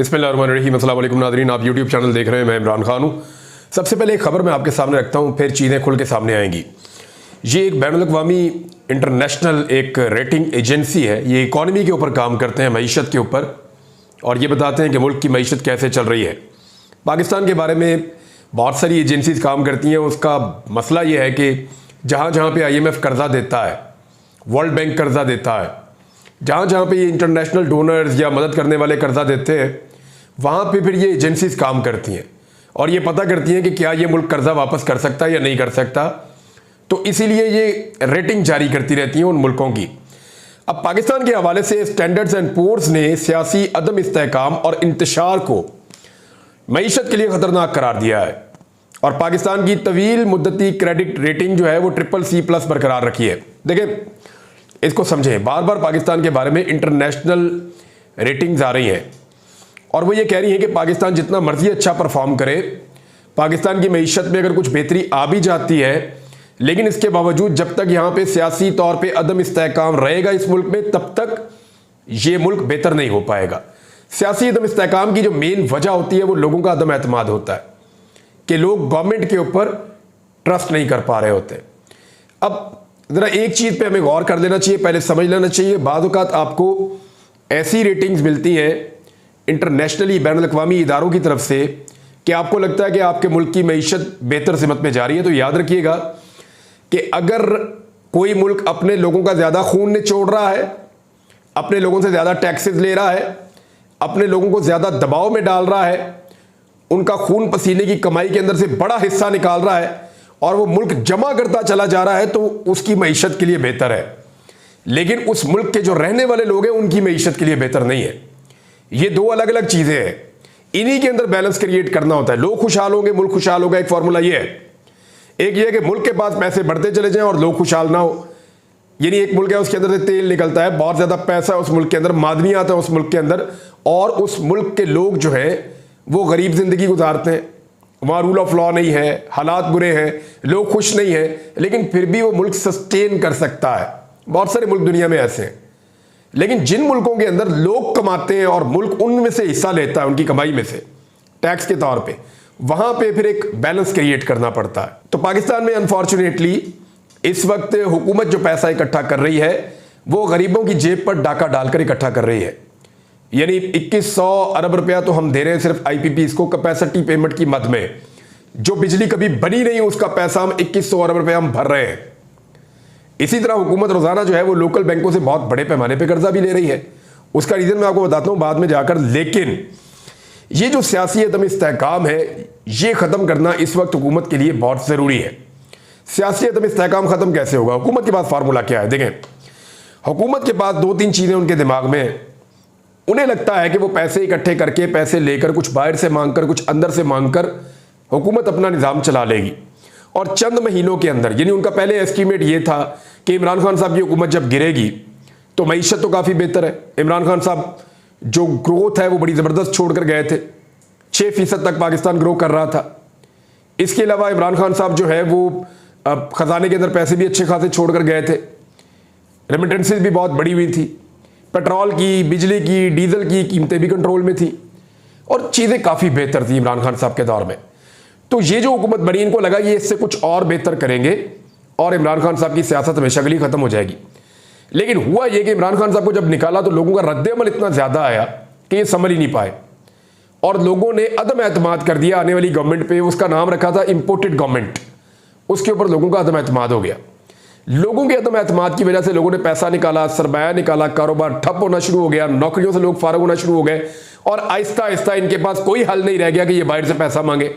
बिस्मिल्लाहिर्रहमानिर्रहीम। अस्सलाम वालेकुम नाज़रीन, आप यूट्यूब चैनल देख रहे हैं। मैं इमरान खान हूँ। सबसे पहले एक खबर मैं आपके सामने रखता हूँ, फिर चीज़ें खुल के सामने आएंगी। ये एक बैनुल-अक़वामी इंटरनेशनल एक रेटिंग एजेंसी है। ये इकॉनमी के ऊपर काम करते हैं, मईशत के ऊपर, और ये बताते हैं कि मुल्क की मईशत कैसे चल रही है। पाकिस्तान के बारे में बहुत सारी एजेंसीज काम करती हैं। उसका मसला ये है कि जहाँ जहाँ पे IMF कर्जा देता है, वर्ल्ड बैंक कर्जा देता है, जहाँ जहाँ पे ये इंटरनेशनल डोनर्स या मदद करने वाले कर्जा देते हैं, वहाँ पे फिर ये एजेंसीज काम करती हैं और ये पता करती हैं कि क्या ये मुल्क कर्जा वापस कर सकता है या नहीं कर सकता। तो इसीलिए ये रेटिंग जारी करती रहती हैं उन मुल्कों की। अब पाकिस्तान के हवाले से स्टैंडर्ड्स एंड पुअर्स ने सियासी अदम इस्तेहकाम और इंतशार को मईशत के लिए खतरनाक करार दिया है और पाकिस्तान की तवील मुद्दती क्रेडिट रेटिंग जो है वो CCC+ बरकरार रखी है। देखें, इसको समझें। बार बार पाकिस्तान के बारे में इंटरनेशनल रेटिंग्स आ रही हैं और वो ये कह रही हैं कि पाकिस्तान जितना मर्जी अच्छा परफॉर्म करे, पाकिस्तान की मईशत में अगर कुछ बेहतरी आ भी जाती है, लेकिन इसके बावजूद जब तक यहाँ पे सियासी तौर पे अदम इस्तेहकाम रहेगा इस मुल्क में, तब तक ये मुल्क बेहतर नहीं हो पाएगा। सियासी अदम इस्तेहकाम की जो मेन वजह होती है वो लोगों का अदम एतमाद होता है कि लोग गवर्नमेंट के ऊपर ट्रस्ट नहीं कर पा रहे होते। अब ज़रा एक चीज़ पे हमें गौर कर लेना चाहिए, पहले समझ लेना चाहिए। बाज़ औक़ात आपको ऐसी रेटिंग्स मिलती हैं इंटरनेशनली बैनुल-अक़वामी इदारों की तरफ से कि आपको लगता है कि आपके मुल्क की मईशत बेहतर सिमत में जा रही है। तो याद रखिएगा कि अगर कोई मुल्क अपने लोगों का ज़्यादा खून निचोड़ रहा है, अपने लोगों से ज़्यादा टैक्सेस ले रहा है, अपने लोगों को ज़्यादा दबाव में डाल रहा है, उनका खून पसीने की कमाई के अंदर से बड़ा हिस्सा निकाल रहा है और वो मुल्क जमा करता चला जा रहा है, तो उसकी मईशत के लिए बेहतर है। लेकिन उस मुल्क के जो रहने वाले लोग हैं उनकी मईशत के लिए बेहतर नहीं है। ये दो अलग अलग चीज़ें हैं, इन्हीं के अंदर बैलेंस क्रिएट करना होता है। लोग खुशहाल होंगे, मुल्क खुशहाल होगा। एक फॉर्मूला ये है, एक ये है कि मुल्क के पास पैसे बढ़ते चले जाएं और लोग खुशहाल ना हो। यानी एक मुल्क है, उसके अंदर से तेल निकलता है, बहुत ज़्यादा पैसा उस मुल्क के अंदर, मादनियात है उस मुल्क के अंदर, और उस मुल्क के लोग जो है वो गरीब ज़िंदगी गुजारते हैं, वहाँ रूल ऑफ लॉ नहीं है, हालात बुरे हैं, लोग खुश नहीं हैं, लेकिन फिर भी वो मुल्क सस्टेन कर सकता है। बहुत सारे मुल्क दुनिया में ऐसे हैं। लेकिन जिन मुल्कों के अंदर लोग कमाते हैं और मुल्क उनमें से हिस्सा लेता है, उनकी कमाई में से टैक्स के तौर पे, वहाँ पे फिर एक बैलेंस क्रिएट करना पड़ता है। तो पाकिस्तान में अनफॉर्चुनेटली इस वक्त हुकूमत जो पैसा इकट्ठा कर रही है वो गरीबों की जेब पर डाका डालकर इकट्ठा कर रही है। यानी 2100 अरब रुपया तो हम दे रहे हैं सिर्फ IPPs को कैपेसिटी पेमेंट की मद में। जो बिजली कभी बनी नहीं उसका पैसा हम 2100 अरब रुपया हम भर रहे हैं। इसी तरह हुकूमत रोजाना जो है वो लोकल बैंकों से बहुत बड़े पैमाने पे कर्जा भी ले रही है। उसका रीजन मैं आपको बताता हूं बाद में जाकर। लेकिन ये जो सियासी अदम इस्तेहकाम है, ये खत्म करना इस वक्त हुकूमत के लिए बहुत जरूरी है। सियासी अदम इस्तेहकाम खत्म कैसे होगा? हुकूमत के पास फार्मूला क्या है? देखें, हुकूमत के पास दो तीन चीजें उनके दिमाग में। उन्हें लगता है कि वो पैसे इकट्ठे करके, पैसे लेकर, कुछ बाहर से मांगकर, कुछ अंदर से मांगकर हुकूमत अपना निज़ाम चला लेगी और चंद महीनों के अंदर, यानी उनका पहले एस्टीमेट ये था कि इमरान खान साहब की हुकूमत जब गिरेगी तो मईशत तो काफ़ी बेहतर है। इमरान खान साहब जो ग्रोथ है वो बड़ी ज़बरदस्त छोड़ कर गए थे, 6% तक पाकिस्तान ग्रो कर रहा था। इसके अलावा इमरान खान साहब जो है वो ख़जाने के अंदर पैसे भी अच्छे खासे छोड़ कर गए थे, रेमिटेंसेज भी बहुत बड़ी हुई थी, पेट्रोल की, बिजली की, डीजल की कीमतें भी कंट्रोल में थी और चीज़ें काफ़ी बेहतर थी इमरान खान साहब के दौर में। तो ये जो हुकूमत बनी, इनको लगा ये इससे कुछ और बेहतर करेंगे और इमरान खान साहब की सियासत हमेशा के लिए ख़त्म हो जाएगी। लेकिन हुआ ये कि इमरान खान साहब को जब निकाला तो लोगों का रद्द-ए-अमल इतना ज़्यादा आया कि ये समझ ही नहीं पाए और लोगों ने अदम एतमाद कर दिया आने वाली गवर्नमेंट पे। उसका नाम रखा था इम्पोर्टेड गवर्नमेंट। उसके ऊपर लोगों का अदम एतमाद हो गया। लोगों के अदम एतमाद की वजह से लोगों ने पैसा निकाला, सरमाया निकाला, कारोबार ठप होना शुरू हो गया, नौकरियों से लोग फारग होना शुरू हो गए और आहिस्ता आहिस्ता इनके पास कोई हल नहीं रह गया कि ये बाहर से पैसा मांगे।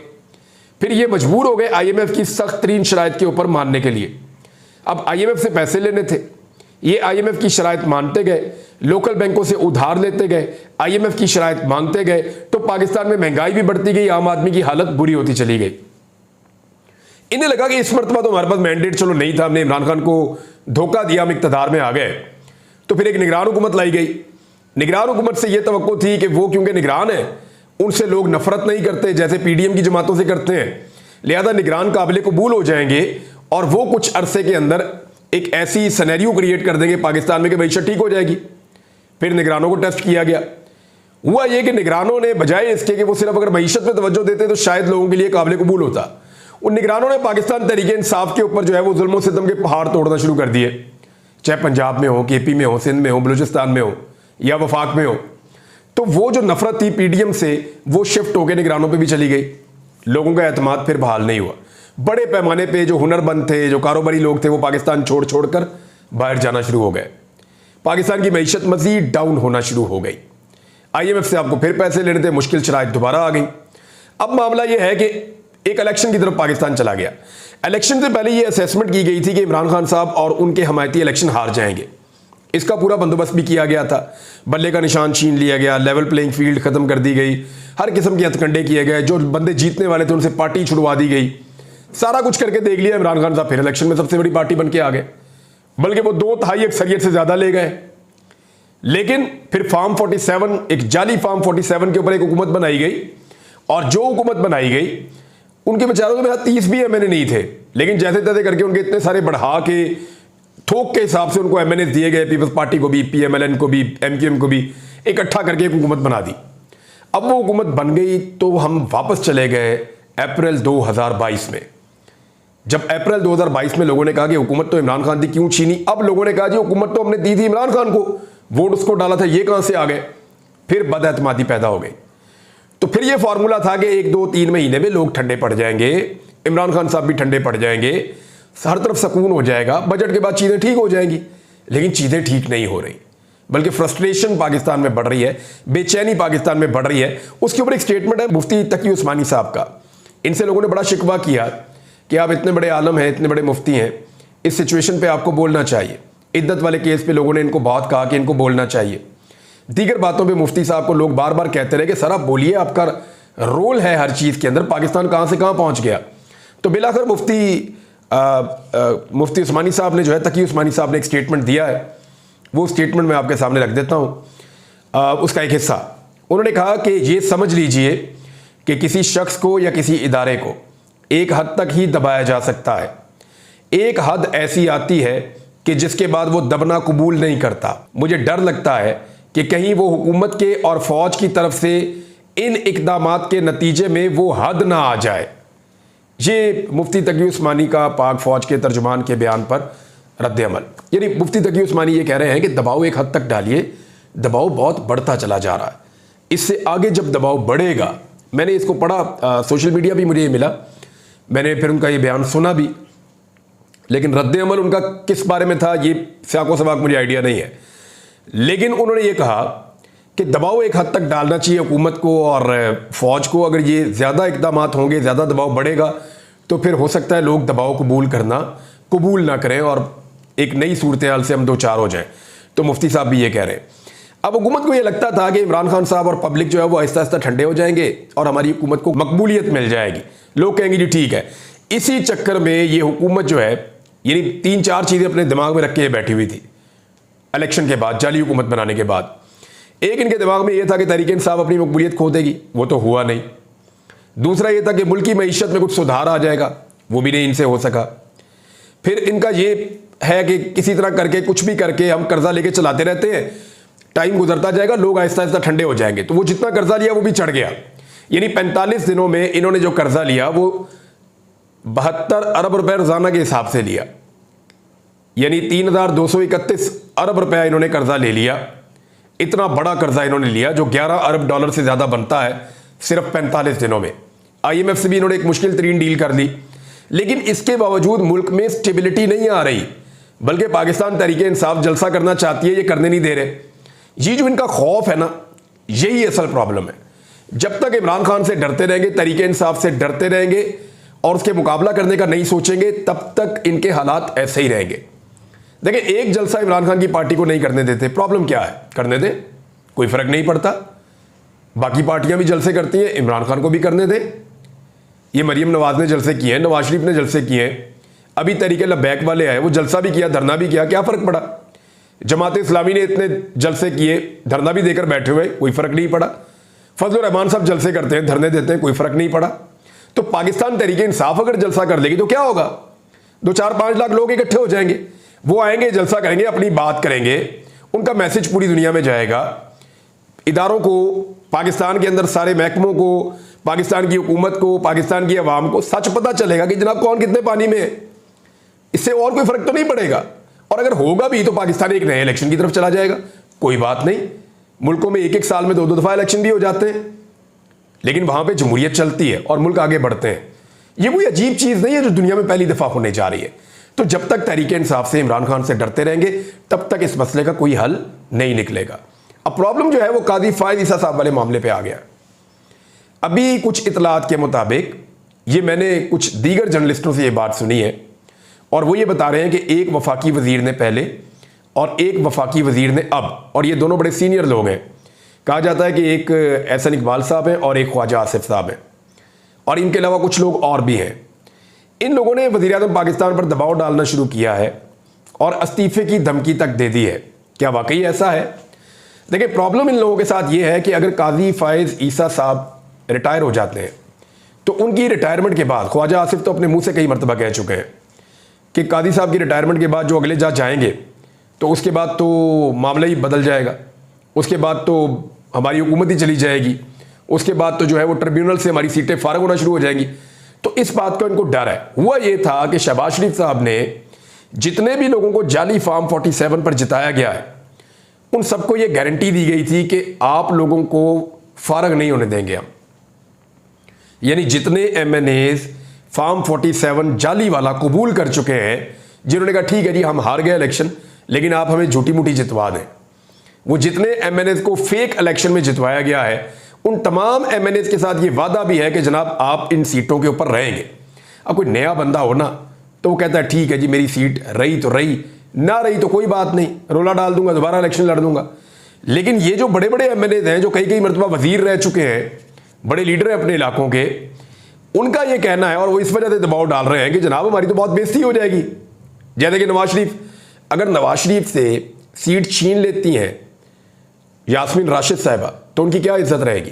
फिर ये मजबूर हो गए IMF की सख्त तरीन शराइत के ऊपर मानने के लिए। अब IMF से पैसे लेने थे, ये IMF की शराइत मानते गए, लोकल बैंकों से उधार लेते गए, IMF की शराइत मांगते गए, तो पाकिस्तान में महंगाई भी बढ़ती गई, आम आदमी की हालत बुरी होती चली गई। इन्हें लगा कि इस मरतबा तो हमारे पास मैंडेट चलो नहीं था, हमने इमरान खान को धोखा दिया, हम इक़्तिदार में आ गए। तो फिर एक निगरान हुकूमत लाई गई। निगरान हुकूमत से यह तवक्को थी कि वो क्योंकि निगरान है, उनसे लोग नफरत नहीं करते जैसे PDM की जमातों से करते हैं, लिहाजा निगरान काबिल कबूल हो जाएंगे और वो कुछ अरसे के अंदर एक ऐसी सिनेरियो क्रिएट कर देंगे पाकिस्तान में कि मईशत ठीक हो जाएगी। फिर निगरानों को टेस्ट किया गया हुआ ये कि निगरानों ने बजाय इसके कि वो सिर्फ अगर मईशत में तवज्जो देते तो शायद लोगों के लिए काबिल कबूल होता, उन निगरानों ने पाकिस्तान तहरीक इंसाफ के ऊपर जो है वो जुल्म सितम के पहाड़ तोड़ना शुरू कर दिए, चाहे पंजाब में हो, केपी में हो, सिंध में हो, बलूचिस्तान में हो या वफाक में हो। तो वो जो नफरत थी पीडीएम से वो शिफ्ट होकर निगरानों पे भी चली गई, लोगों का एतमाद फिर बहाल नहीं हुआ। बड़े पैमाने पे जो हुनरमंद थे, जो कारोबारी लोग थे, वो पाकिस्तान छोड़ छोड़ कर बाहर जाना शुरू हो गए। पाकिस्तान की मईशत मजीद डाउन होना शुरू हो गई। IMF से आपको फिर पैसे लेने थे, मुश्किल शराइत दोबारा आ गई। अब मामला यह है कि एक इलेक्शन की तरफ पाकिस्तान चला गया। इलेक्शन से पहले यह असेसमेंट की गई थी कि इमरान खान साहब और उनके हमायती इलेक्शन हार जाएंगे। इसका पूरा बंदोबस्त भी किया गया था, बल्ले का निशान छीन लिया गया, लेवल प्लेइंग फील्ड खत्म कर दी गई, हर किस्म के हथकंडे किए गए, जो बंदे जीतने वाले थे उनसे पार्टी छुड़वा दी गई। सारा कुछ करके देख लिया, इमरान खान साहब फिर इलेक्शन में सबसे बड़ी पार्टी बन के आ गए, बल्कि वो 2/3 अक्सरियत से ज्यादा ले गए। लेकिन फिर फार्म 47, एक जाली फार्म 47 के ऊपर एक हुकूमत बनाई गई, और जो हुकूमत बनाई गई उनके बेचारों में 30 भी MNA नहीं थे, लेकिन जैसे तैसे करके उनके इतने सारे बढ़ा के थोक के हिसाब से उनको MNA दिए गए, पीपल्स पार्टी को भी, PMLN को भी, MQM को भी इकट्ठा करके एक हुकूमत बना दी। अब वो हुकूमत बन गई तो हम वापस चले गए अप्रैल 2022 में। जब अप्रैल 2022 में लोगों ने कहा कि हुकूमत तो इमरान खान की क्यों छीनी, अब लोगों ने कहा जी हुकूमत तो हमने दी थी इमरान खान को, वोट उसको डाला था, ये कहां से आ गए। फिर बदएतमादी पैदा हो गई। तो फिर ये फॉर्मूला था कि 1, 2, 3 महीने में लोग ठंडे पड़ जाएंगे, इमरान खान साहब भी ठंडे पड़ जाएंगे, हर तरफ सुकून हो जाएगा, बजट के बाद चीजें ठीक हो जाएंगी। लेकिन चीजें ठीक नहीं हो रही, बल्कि फ्रस्ट्रेशन पाकिस्तान में बढ़ रही है, बेचैनी पाकिस्तान में बढ़ रही है। उसके ऊपर एक स्टेटमेंट है मुफ्ती तकी उस्मानी साहब का। इनसे लोगों ने बड़ा शिकवा किया कि आप इतने बड़े आलम हैं, इतने बड़े मुफ्ती हैं, इस सिचुएशन पे आपको बोलना चाहिए। इद्दत वाले केस पे लोगों ने इनको बहुत कहा कि इनको बोलना चाहिए। दीगर बातों पे मुफ्ती साहब को लोग बार बार कहते रहे कि सर आप बोलिए, आपका रोल है हर चीज़ के अंदर, पाकिस्तान कहाँ से कहाँ पहुँच गया। तो बिलाखिर मुफ्ती उस्मानी साहब ने जो है, तकी उस्मानी साहब ने एक स्टेटमेंट दिया है, वो स्टेटमेंट मैं आपके सामने रख देता हूँ। उसका एक हिस्सा उन्होंने कहा कि ये समझ लीजिए कि किसी शख्स को या किसी इदारे को एक हद तक ही दबाया जा सकता है। एक हद ऐसी आती है कि जिसके बाद वो दबना कबूल नहीं करता। मुझे डर लगता है कि कहीं वो हुकूमत के और फौज की तरफ से इन इकदामात के नतीजे में वो हद ना आ जाए। ये मुफ्ती तकी उस्मानी का पाक फौज के तर्जुमान के बयान पर रद्द अमल। यानी मुफ्ती तकी उस्मानी ये कह रहे हैं कि दबाव एक हद तक डालिए, दबाव बहुत बढ़ता चला जा रहा है, इससे आगे जब दबाव बढ़ेगा, मैंने इसको पढ़ा, सोशल मीडिया भी मुझे ये मिला, मैंने फिर उनका ये बयान सुना भी, लेकिन रद्द अमल उनका किस बारे में था ये साको सवाक मुझे आइडिया नहीं है। लेकिन उन्होंने ये कहा कि दबाव एक हद तक डालना चाहिए हुकूमत को और फौज को। अगर ये ज़्यादा इकदामात होंगे, ज़्यादा दबाव बढ़ेगा, तो फिर हो सकता है लोग दबाव कबूल ना करें और एक नई सूरत हाल से हम दो चार हो जाएं। तो मुफ्ती साहब भी ये कह रहे हैं। अब हुकूमत को ये लगता था कि इमरान खान साहब और पब्लिक जो है वो आहिस्ता आहिस्ता ठंडे हो जाएंगे और हमारी हुकूमत को मकबूलियत मिल जाएगी, लोग कहेंगे जी ठीक है। इसी चक्कर में ये हुकूमत जो है, यानी 3-4 चीज़ें अपने दिमाग में रख के बैठी हुई थी इलेक्शन के बाद, जाली हुकूमत बनाने के बाद। एक इनके दिमाग में यह था कि तहरीक इंसाफ अपनी मकबूलियत खो देगी, वो तो हुआ नहीं। दूसरा यह था कि मुल्क की मईशत में कुछ सुधार आ जाएगा, वो भी नहीं इनसे हो सका। फिर इनका ये है कि किसी तरह करके कुछ भी करके हम कर्जा लेके चलाते रहते हैं, टाइम गुजरता जाएगा, लोग आहिस्ता आहिस्ता ठंडे हो जाएंगे। तो वो जितना कर्जा लिया वो भी चढ़ गया। यानी 45 दिनों में इन्होंने जो कर्जा लिया वो 72 अरब रुपए रोजाना के हिसाब से लिया, यानी 3231 अरब रुपया इन्होंने कर्जा ले लिया। इतना बड़ा कर्जा इन्होंने लिया जो 11 अरब डॉलर से ज्यादा बनता है सिर्फ 45 दिनों में। IMF से भी इन्होंने एक मुश्किल तरीन डील कर ली। लेकिन इसके बावजूद मुल्क में स्टेबिलिटी नहीं आ रही, बल्कि पाकिस्तान तहरीक इंसाफ जलसा करना चाहती है, ये करने नहीं दे रहे। ये जो इनका खौफ है ना, यही असल प्रॉब्लम है। जब तक इमरान खान से डरते रहेंगे, तहरीक इंसाफ से डरते रहेंगे और उसके मुकाबला करने का नहीं सोचेंगे, तब तक इनके हालात ऐसे ही रहेंगे। देखिए, एक जलसा इमरान खान की पार्टी को नहीं करने देते, प्रॉब्लम क्या है, करने दे, कोई फर्क नहीं पड़ता। बाकी पार्टियां भी जलसे करती हैं, इमरान खान को भी करने दे। ये मरियम नवाज ने जलसे किए हैं, नवाज शरीफ ने जलसे किए हैं, अभी तहरीक लब्बैक वाले आए, वो जलसा भी किया, धरना भी किया, क्या फर्क पड़ा। जमात इस्लामी ने इतने जलसे किए, धरना भी देकर बैठे हुए, कोई फर्क नहीं पड़ा। फजल रहमान साहब जलसे करते हैं, धरने देते हैं, कोई फर्क नहीं पड़ा। तो पाकिस्तान तहरीक इंसाफ अगर जलसा कर लेगी तो क्या होगा, 2-4-5 लाख लोग इकट्ठे हो जाएंगे, वो आएंगे, जलसा करेंगे, अपनी बात करेंगे, उनका मैसेज पूरी दुनिया में जाएगा। इदारों को, पाकिस्तान के अंदर सारे महकमों को, पाकिस्तान की हुकूमत को, पाकिस्तान की आवाम को सच पता चलेगा कि जनाब कौन कितने पानी में है। इससे और कोई फर्क तो नहीं पड़ेगा। और अगर होगा भी तो पाकिस्तान एक नए इलेक्शन की तरफ चला जाएगा। कोई बात नहीं, मुल्कों में एक एक साल में दो दो दफा इलेक्शन भी हो जाते हैं, लेकिन वहां पे जमहूरियत चलती है और मुल्क आगे बढ़ते हैं। ये कोई अजीब चीज नहीं है जो दुनिया में पहली दफा होने जा रही है। तो जब तक तहरीक इंसाफ से, इमरान खान से डरते रहेंगे, तब तक इस मसले का कोई हल नहीं निकलेगा। अब प्रॉब्लम जो है वो काजी फायद ईसा साहब वाले मामले पे आ गया। अभी कुछ इतलात के मुताबिक, ये मैंने कुछ दीगर जर्नलिस्टों से ये बात सुनी है, और वो ये बता रहे हैं कि एक वफाकी वजीर ने पहले और एक वफाकी वजीर ने अब, और ये दोनों बड़े सीनियर लोग हैं। कहा जाता है कि एक एहसन इकबाल साहब हैं और एक ख्वाजा आसिफ साहब हैं, और इनके अलावा कुछ लोग और भी हैं। इन लोगों ने वज़ीर-ए-आज़म पाकिस्तान पर दबाव डालना शुरू किया है और इस्तीफे की धमकी तक दे दी है। क्या वाकई ऐसा है? देखिए, प्रॉब्लम इन लोगों के साथ ये है कि अगर काजी फायज़ ईसा साहब रिटायर हो जाते हैं तो उनकी रिटायरमेंट के बाद, ख्वाजा आसिफ तो अपने मुंह से कई मरतबा कह चुके हैं कि काजी साहब की रिटायरमेंट के बाद जो अगले जज जाएंगे तो उसके बाद तो मामला ही बदल जाएगा, उसके बाद तो हमारी हुकूमत ही चली जाएगी, उसके बाद तो जो है वो ट्रिब्यूनल से हमारी सीटें फारग होना शुरू हो जाएंगी। तो इस बात का इनको डर है। हुआ ये था कि शहबाज शरीफ साहब ने जितने भी लोगों को जाली फॉर्म 47 पर जिताया गया है, उन सबको ये गारंटी दी गई थी कि आप लोगों को फारग नहीं होने देंगे हम। यानी जितने एमएनएज फॉर्म 47 जाली वाला कबूल कर चुके हैं, जिन्होंने कहा ठीक है जी हम हार गए इलेक्शन, लेकिन आप हमें झूठी मूठी जितवा दें, वो जितने एमएनएज को फेक इलेक्शन में जितवाया गया है, उन तमाम एमएनएज के साथ ये वादा भी है कि जनाब आप इन सीटों के ऊपर रहेंगे। अब कोई नया बंदा हो ना तो वो कहता है ठीक है जी मेरी सीट रही तो रही, ना रही तो कोई बात नहीं, रोला डाल दूंगा, दोबारा इलेक्शन लड़ दूंगा। लेकिन ये जो बड़े बड़े एमएनएज हैं जो कई कई मरतबा वजीर रह चुके हैं, बड़े लीडर हैं अपने इलाकों के, उनका ये कहना है और वो इस वजह से दबाव डाल रहे हैं कि जनाब हमारी तो बहुत बेइज्जती हो जाएगी। जैसे कि नवाज शरीफ, अगर नवाज शरीफ से सीट छीन लेती हैं यास्मीन राशिद साहिबा तो उनकी क्या इज्जत रहेगी।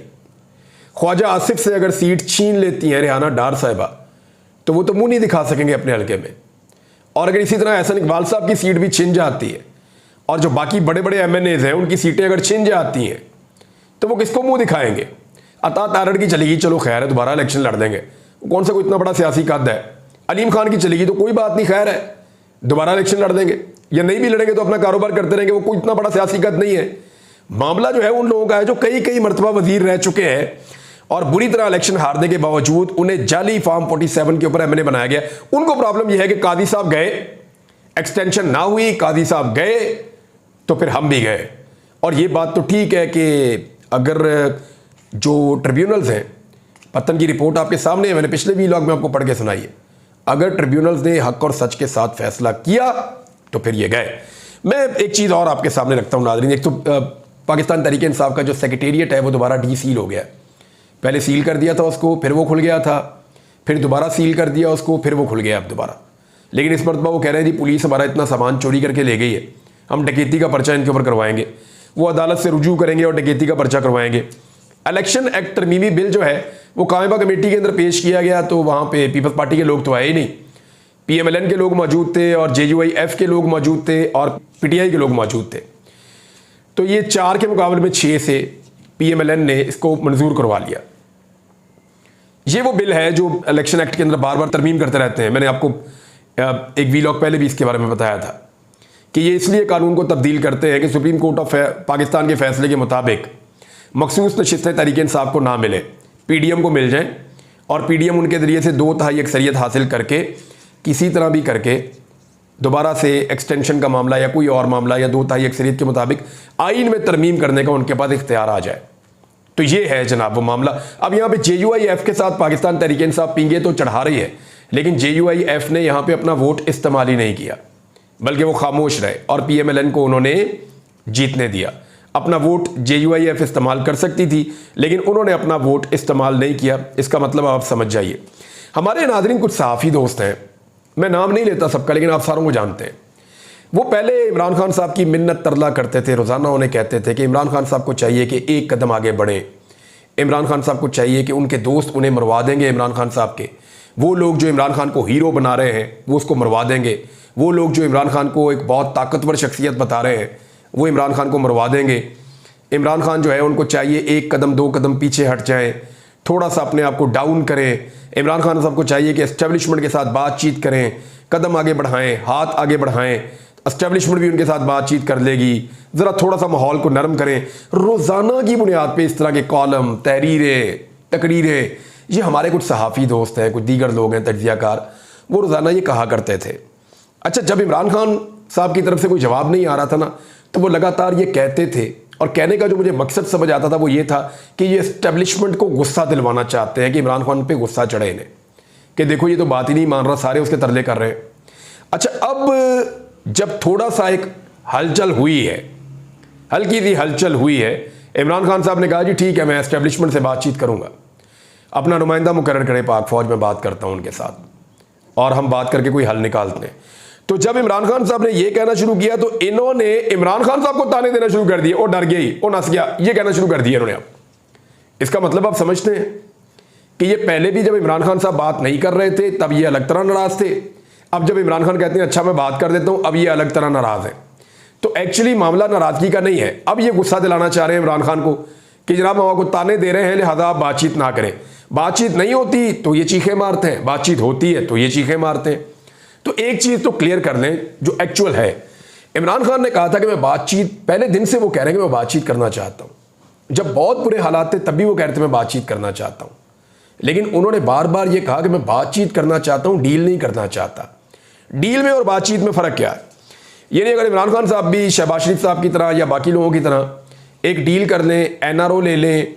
ख्वाजा आसिफ से अगर सीट छीन लेती हैं रेहाना डार साहिबा तो वो तो मुंह नहीं दिखा सकेंगे अपने हल्के में। और अगर इसी तरह एहसन इकबाल साहब की सीट भी छिन जाती है और जो बाकी बड़े बड़े एमएनएज हैं उनकी सीटें अगर छिन जाती हैं तो वो किसको मुंह दिखाएंगे। अता तारड़ की चलेगी, चलो खैर है, दोबारा इलेक्शन लड़ देंगे, कौन सा कोई इतना बड़ा सियासी कद है। अलीम खान की चलेगी तो कोई बात नहीं, खैर है, दोबारा इलेक्शन लड़ देंगे, या नहीं भी लड़ेंगे तो अपना कारोबार करते रहेंगे, वो कोई इतना बड़ा सियासी कद नहीं है। मामला जो है उन लोगों का है जो कई कई मरतबा वजीर रह चुके हैं और बुरी तरह इलेक्शन हारने के बावजूद उन्हें जाली फॉर्म 47 के ऊपर एमएनए बनाया गया। उनको प्रॉब्लम यह है कि कादी साहब गए, एक्सटेंशन ना हुई, कादी साहब गए तो फिर हम भी गए। और ये बात तो ठीक है कि अगर जो ट्रिब्यूनल्स हैं, पत्तन की रिपोर्ट आपके सामने है, मैंने पिछले व्लॉग में आपको पढ़ के सुनाई है, अगर ट्रिब्यूनल्स ने हक और सच के साथ फैसला किया तो फिर ये गए। मैं एक चीज़ और आपके सामने रखता हूँ नाज़रीन। एक तो पाकिस्तान तहरीक इंसाफ का जो सेक्रेटेरिएट है वो दोबारा डी सील हो गया। पहले सील कर दिया था उसको, फिर वो खुल गया था, फिर दोबारा सील कर दिया उसको, फिर वो खुल गया अब दोबारा। लेकिन इस मरतबा वो कह रहे हैं जी पुलिस हमारा इतना सामान चोरी करके ले गई है, हम डकैती का पर्चा इनके ऊपर करवाएंगे। वो अदालत से रुजू करेंगे और डकैती का पर्चा करवाएंगे। इलेक्शन एक्ट तरमीमी बिल जो है वो कायमा कमेटी के अंदर पेश किया गया तो वहाँ पे पीपल्स पार्टी के लोग तो आए ही नहीं, PMLN के लोग मौजूद थे और JUIF के लोग मौजूद थे और PTI के लोग मौजूद थे। तो ये 4 के मुकाबले में 6 से PMLN ने इसको मंजूर करवा लिया। ये वो बिल है जो इलेक्शन एक्ट के अंदर बार बार तरमीम करते रहते हैं। मैंने आपको एक व्लॉग पहले भी इसके बारे में बताया था कि ये इसलिए कानून को तब्दील करते हैं कि सुप्रीम कोर्ट ऑफ पाकिस्तान के फैसले के मुताबिक मखसूस नशिस्तें तहरीक इंसाफ को ना मिले, PDM को मिल जाएं और PDM उनके ज़रिए से 2/3 अक्सरियत हासिल करके किसी तरह भी करके दोबारा से एक्सटेंशन का मामला या कोई और मामला या 2/3 अक्सरियत के मुताबिक आइन में तरमीम करने का उनके पास इख्तियार आ जाए। तो ये है जनाब वो मामला। अब यहाँ पे JUIF के साथ पाकिस्तान तहरीक इंसाफ पींगे तो चढ़ा रही है, लेकिन JUIF ने यहाँ पे अपना वोट इस्तेमाल ही नहीं किया, बल्कि वो खामोश रहे और PMLN को उन्होंने जीतने दिया। अपना वोट JUIF इस्तेमाल कर सकती थी, लेकिन उन्होंने अपना वोट इस्तेमाल नहीं किया। इसका मतलब आप समझ जाइए। हमारे नाज़रीन कुछ सहाफ़ी दोस्त हैं, मैं नाम नहीं लेता सबका, लेकिन आप सारों को जानते हैं। वो पहले इमरान खान साहब की मिन्नत तरला करते थे, रोज़ाना उन्हें कहते थे कि इमरान खान साहब को चाहिए कि एक कदम आगे बढ़ें, इमरान खान साहब को चाहिए कि उनके दोस्त उन्हें मरवा देंगे इमरान खान साहब के, वो लोग जो इमरान खान को हीरो बना रहे हैं वो उसको मरवा देंगे, वो लोग जो इमरान खान को एक बहुत ताकतवर शख्सियत बता रहे हैं वो इमरान खान को मरवा देंगे। इमरान खान जो है उनको चाहिए एक कदम दो कदम पीछे हट जाएं, थोड़ा सा अपने आप को डाउन करें। इमरान खान साहब को चाहिए कि एस्टेब्लिशमेंट के साथ बातचीत करें, कदम आगे बढ़ाएं, हाथ आगे बढ़ाएं, एस्टेब्लिशमेंट भी उनके साथ बातचीत कर लेगी, ज़रा थोड़ा सा माहौल को नरम करें। रोज़ाना की बुनियाद पे इस तरह के कॉलम, तहरीरें, तकरीरें, ये हमारे कुछ सहाफ़ी दोस्त हैं, कुछ दीगर लोग हैं तज्ज़ियाकार, वो रोज़ाना ये कहा करते थे। अच्छा, जब इमरान खान साहब की तरफ से कोई जवाब नहीं आ रहा था ना, तो वो लगातार ये कहते थे, और कहने का जो मुझे मकसद समझ आता था वो ये था कि ये एस्टेब्लिशमेंट को गुस्सा दिलवाना चाहते हैं, कि इमरान खान पे गुस्सा चढ़े इन्हें, कि देखो ये तो बात ही नहीं मान रहा, सारे उसके तरले कर रहे हैं। अच्छा, अब जब थोड़ा सा एक हलचल हुई है, हल्की सी हलचल हुई है, इमरान खान साहब ने कहा जी ठीक है, मैं एस्टेब्लिशमेंट से बातचीत करूंगा, अपना नुमाइंदा मुकर्रर करें पाक फौज में, बात करता हूं उनके साथ और हम बात करके कोई हल निकालते हैं। तो जब इमरान खान साहब ने यह कहना शुरू किया तो इन्होंने इमरान खान साहब को ताने देना शुरू कर दिए, और डर गया ही, और नस गया, ये कहना शुरू कर दिया इन्होंने। अब इसका मतलब आप समझते हैं कि ये पहले भी जब इमरान खान साहब बात नहीं कर रहे थे तब ये अलग तरह नाराज थे, अब जब इमरान खान कहते हैं अच्छा मैं बात कर देता हूं, अब ये अलग तरह नाराज है। तो एक्चुअली मामला नाराजगी का नहीं है, अब ये गुस्सा दिलाना चाह रहे हैं इमरान खान को कि जनाब हम आपको ताने दे रहे हैं, लिहाजा आप बातचीत ना करें। बातचीत नहीं होती तो ये चीखें मारते हैं, बातचीत होती है तो ये चीखें मारते हैं। तो एक चीज तो क्लियर कर लें जो एक्चुअल है, इमरान खान ने कहा था कि मैं बातचीत, पहले दिन से वो कह रहे हैं कि मैं बातचीत करना चाहता हूं। जब बहुत बुरे हालात थे तब भी वो कह रहे थे मैं बातचीत करना चाहता हूं, लेकिन उन्होंने बार बार ये कहा कि मैं बातचीत करना चाहता हूं, डील नहीं करना चाहता। डील में और बातचीत में फर्क क्या है? ये नहीं, अगर इमरान खान साहब भी शहबाज शरीफ साहब की तरह या बाकी लोगों की तरह एक डील कर लें, एनआरओ ले लें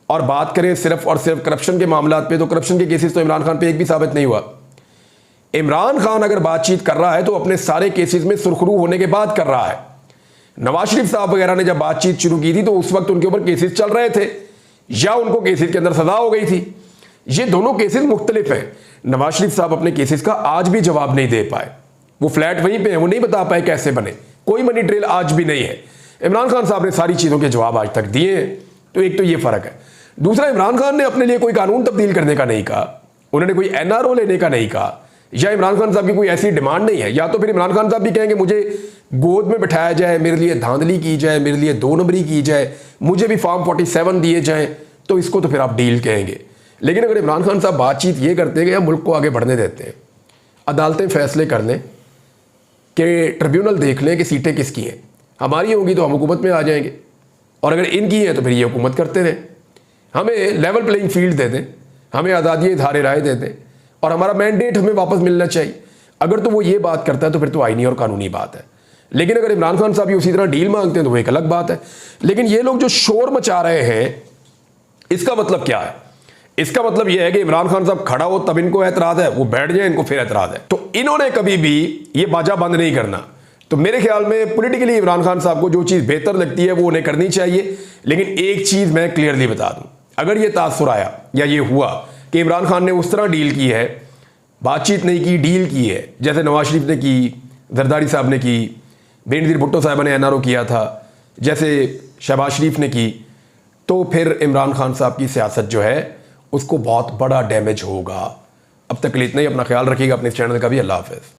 और बात करें सिर्फ और सिर्फ करप्शन के मामला पे, तो करप्शन के केसेस तो इमरान खान पे एक भी साबित नहीं हुआ। इमरान खान अगर बातचीत कर रहा है तो अपने सारे केसेस में सुरखरू होने के बाद कर रहा है। नवाज शरीफ साहब वगैरह ने जब बातचीत शुरू की थी तो उस वक्त उनके ऊपर केसेस चल रहे थे या उनको केसेस के अंदर सजा हो गई थी। ये दोनों केसेस मुख्तलिफ हैं। नवाज शरीफ साहब अपने केसेस का आज भी जवाब नहीं दे पाए, वो फ्लैट वहीं पे है, वो नहीं बता पाए कैसे बने, कोई मनी ट्रेल आज भी नहीं है। इमरान खान साहब ने सारी चीज़ों के जवाब आज तक दिए हैं। तो एक तो ये फ़र्क है। दूसरा, इमरान खान ने अपने लिए कोई कानून तब्दील करने का नहीं कहा, उन्होंने कोई एनआरओ लेने का नहीं कहा, या इमरान खान साहब की कोई ऐसी डिमांड नहीं है। या तो फिर इमरान खान साहब भी कहेंगे मुझे गोद में बिठाया जाए, मेरे लिए धांधली की जाए, मेरे लिए 2 नंबरी की जाए, मुझे भी फॉर्म 47 दिए जाएं, तो इसको तो फिर आप डील कहेंगे। लेकिन अगर इमरान खान साहब बातचीत ये करते हैं कि हम मुल्क को आगे बढ़ने देते हैं, अदालतें फैसले कर लें, कि ट्रिब्यूनल देख लें कि सीटें किसकी हैं, हमारी होंगी तो हम हुकूमत में आ जाएंगे, और अगर इनकी हैं तो फिर ये हुकूमत करते रहें, हमें लेवल प्लेइंग फील्ड दे दें, हमें आज़ादी इज़हार राय दे दें, और हमारा मैंडेट हमें वापस मिलना चाहिए। अगर तो वो ये बात करता है तो फिर तो आईनी और कानूनी बात है। लेकिन अगर इमरान खान साहब भी उसी तरह डील मांगते हैं तो वो एक अलग बात है। लेकिन ये लोग जो शोर मचा रहे हैं, इसका मतलब क्या है? इसका मतलब यह है कि इमरान खान साहब खड़ा हो तब इनको एतराज़ है, वो बैठ जाए इनको फिर एतराज़ है। तो इन्होंने कभी भी ये बाजा बंद नहीं करना। तो मेरे ख्याल में पॉलिटिकली इमरान खान साहब को जो चीज़ बेहतर लगती है वो उन्हें करनी चाहिए। लेकिन एक चीज़ मैं क्लियरली बता दूं, अगर ये तासुर आया या ये हुआ कि इमरान खान ने उस तरह डील की है, बातचीत नहीं की, डील की है, जैसे नवाज शरीफ ने की, जरदारी साहब ने की, बेनज़ीर भुट्टो साहब ने एनआरओ किया था, जैसे शहबाज शरीफ ने की, तो फिर इमरान खान साहब की सियासत जो है उसको बहुत बड़ा डैमेज होगा। अब तक के लिए इतना ही। अपना ख्याल रखिएगा, अपने चैनल का भी। अल्लाह हाफ़िज़।